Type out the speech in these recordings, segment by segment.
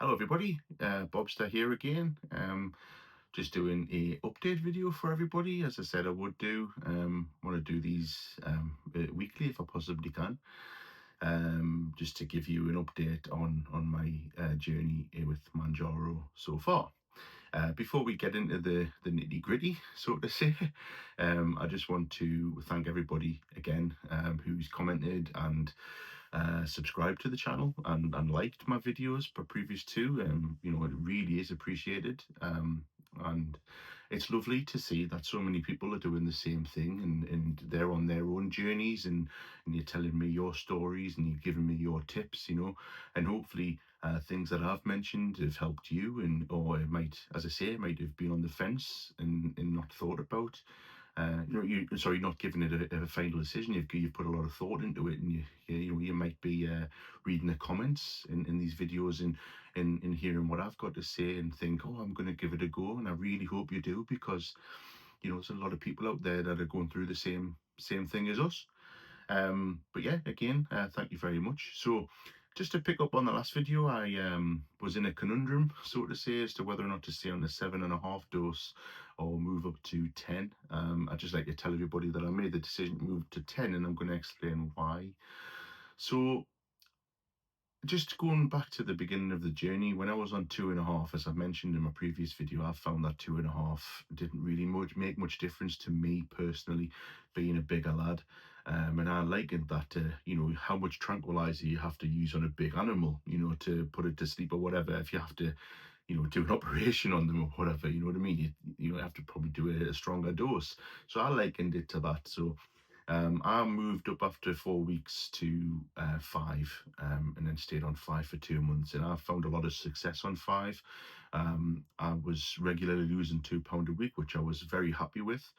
Hello everybody, Bobster here again. Just doing a update video for everybody. As I said I would do. Want to do these weekly if I possibly can. Just to give you an update on my journey with Mounjaro so far. Before we get into the nitty gritty, so to say, I just want to thank everybody again who's commented and subscribed to the channel and liked my videos per previous two. It really is appreciated. And it's lovely to see that so many people are doing the same thing and they're on their own journeys and you're telling me your stories and you're giving me your tips, and hopefully things that I've mentioned have helped you, and or it might, as I say, it might have been on the fence and not thought about. Not giving it a final decision. You've put a lot of thought into it, and you might be reading the comments in these videos and hearing what I've got to say and think, oh, I'm going to give it a go, and I really hope you do, because there's a lot of people out there that are going through the same thing as us. But yeah, again, thank you very much. So just to pick up on the last video, I was in a conundrum, so to say, as to whether or not to stay on the 7.5 dose or move up to 10. I'd just like to tell everybody that I made the decision to move to 10, and I'm going to explain why. So just going back to the beginning of the journey, when I was on 2.5, as I mentioned in my previous video, I found that 2.5 didn't really make much difference to me personally, being a bigger lad. And I likened that to, how much tranquilizer you have to use on a big animal, to put it to sleep or whatever. If you have to, do an operation on them or whatever, you know what I mean? You have to probably do a stronger dose. So I likened it to that. So I moved up after 4 weeks to 5, and then stayed on 5 for 2 months. And I found a lot of success on 5. I was regularly losing £2 a week, which I was very happy with.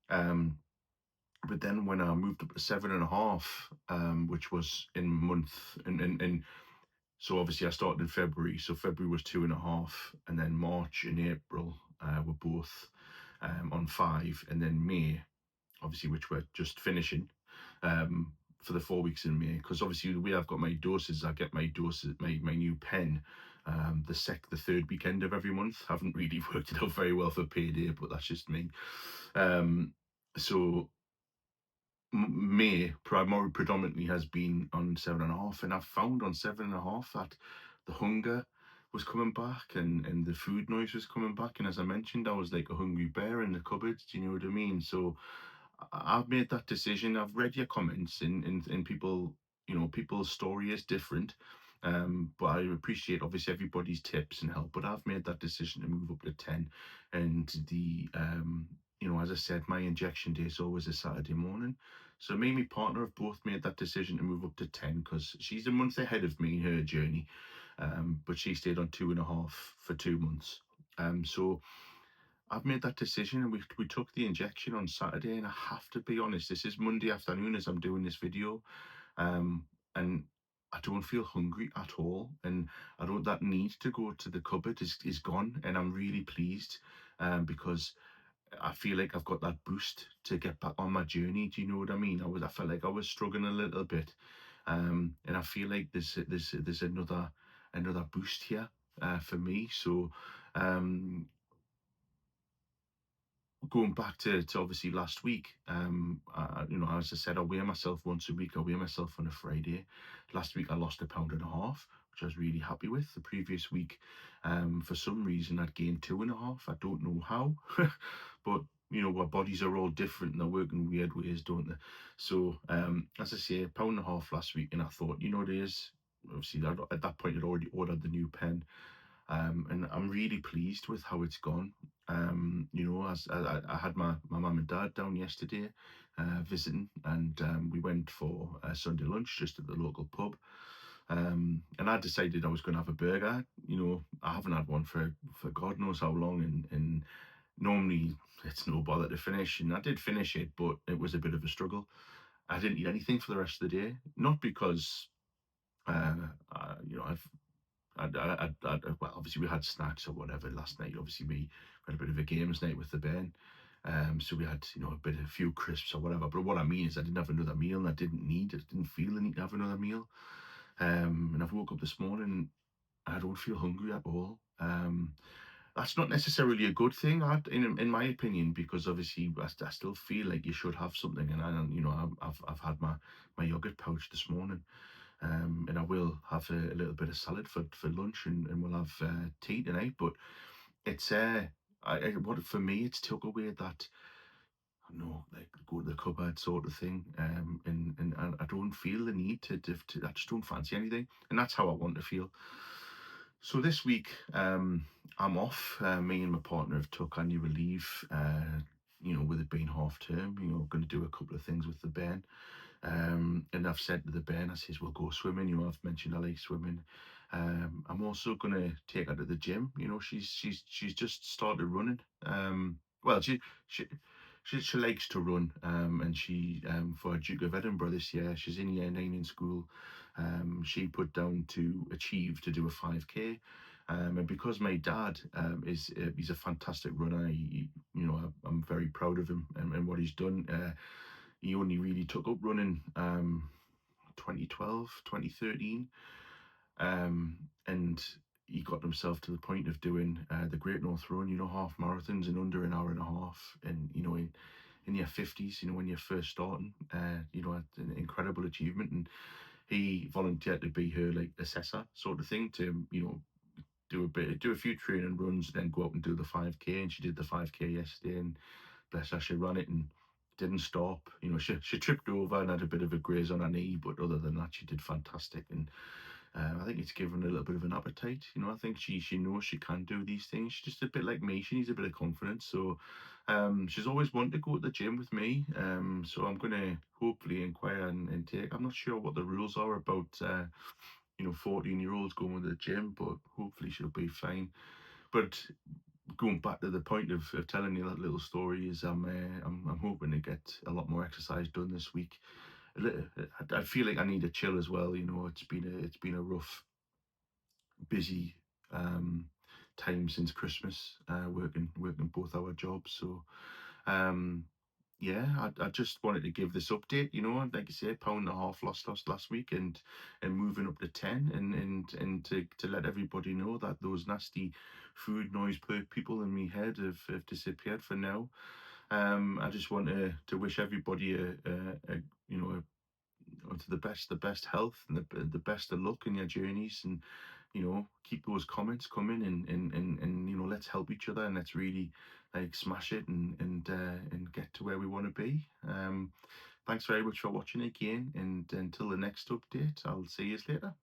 But then when I moved up to 7.5, which was in month, and so obviously I started in February. So February was 2.5, and then March and April were both on 5, and then May, obviously, which we're just finishing, for the 4 weeks in May, because obviously the way I've got my doses, I get my doses, my new pen, the third weekend of every month. Haven't really worked it out very well for payday, but that's just me. So May predominantly has been on 7.5, and I've found on 7.5 that the hunger was coming back and the food noise was coming back. And as I mentioned, I was like a hungry bear in the cupboards. Do you know what I mean? So I've made that decision. I've read your comments, and people, people's story is different. But I appreciate obviously everybody's tips and help. But I've made that decision to move up to 10, and as I said, my injection day is always a Saturday morning. So me and my partner have both made that decision to move up to 10, because she's a month ahead of me in her journey. But she stayed on 2.5 for 2 months. So I've made that decision, and we took the injection on Saturday. And I have to be honest, this is Monday afternoon as I'm doing this video, and I don't feel hungry at all, and I don't. That need to go to the cupboard is gone, and I'm really pleased, because I feel like I've got that boost to get back on my journey. Do you know what I mean? I felt like I was struggling a little bit, and I feel like there's another boost here for me. So. Going back to obviously last week, as I said, I weigh myself once a week. I weigh myself on a Friday. Last week I lost 1.5 pounds, which I was really happy with. The previous week, for some reason, I'd gained 2.5. I don't know how, but our bodies are all different and they work in weird ways, don't they? So, as I say, 1.5 pounds last week, and I thought, it is. Obviously, at that point, I'd already ordered the new pen. And I'm really pleased with how it's gone. As I had my mum and dad down yesterday visiting, and we went for a Sunday lunch just at the local pub. And I decided I was going to have a burger. I haven't had one for God knows how long, and normally it's no bother to finish. And I did finish it, but it was a bit of a struggle. I didn't eat anything for the rest of the day, not because I've well, obviously we had snacks or whatever last night. Obviously we had a bit of a games night with the Ben. So we had, a few crisps or whatever. But what I mean is I didn't have another meal, and I didn't feel the need to have another meal. And I've woke up this morning, I don't don't feel hungry at all. That's not necessarily a good thing, in my opinion, because obviously I still feel like you should have something, and I've had my yogurt pouch this morning, and I will have a little bit of salad for lunch, and we'll have tea tonight. But it's what for me, it's took away that, like, go to the cupboard sort of thing, and I don't feel the need to. I just don't fancy anything, and that's how I want to feel. So this week, I'm off. Me and my partner have took annual leave. With it being half term, going to do a couple of things with the Ben. And I've said to the Ben, I says, we'll go swimming. I've mentioned I like swimming. I'm also gonna take her to the gym. She's just started running. Well, she she likes to run. And she for Duke of Edinburgh this year, she's in year 9 in school. She put down to achieve to do a 5K. And because my dad he's a fantastic runner, I'm very proud of him and what he's done. He only really took up running 2012, 2013, and he got himself to the point of doing the Great North Run, half marathons in under an hour and a half. And in your 50s, when you're first starting, an incredible achievement. And he volunteered to be her, like, assessor sort of thing, to do a few training runs, then go up and do the 5K. And she did the 5K yesterday, and bless her, she ran it and didn't stop. She tripped over and had a bit of a graze on her knee, but other than that, she did fantastic. And I think it's given her a little bit of an appetite. I think she knows she can do these things. She's just a bit like me. She needs a bit of confidence. So she's always wanted to go to the gym with me. So I'm going to hopefully inquire and take. I'm not sure what the rules are about 14-year-olds going to the gym, but hopefully she'll be fine. But going back to the point of telling you that little story, is I'm hoping to get a lot more exercise done this week. I feel like I need a chill as well. It's been a rough, busy time since Christmas, working both our jobs. So um, yeah, I just wanted to give this update. And like I say, pound and a half lost last week, and moving up to 10, and to let everybody know that those nasty food noise people in my head have disappeared for now. I just want to wish everybody a you know to the best health, and the best of luck in your journeys. And keep those comments coming, and let's help each other, and let's really, like, smash it, and get to where we want to be. Thanks very much for watching again, and until the next update, I'll see you later.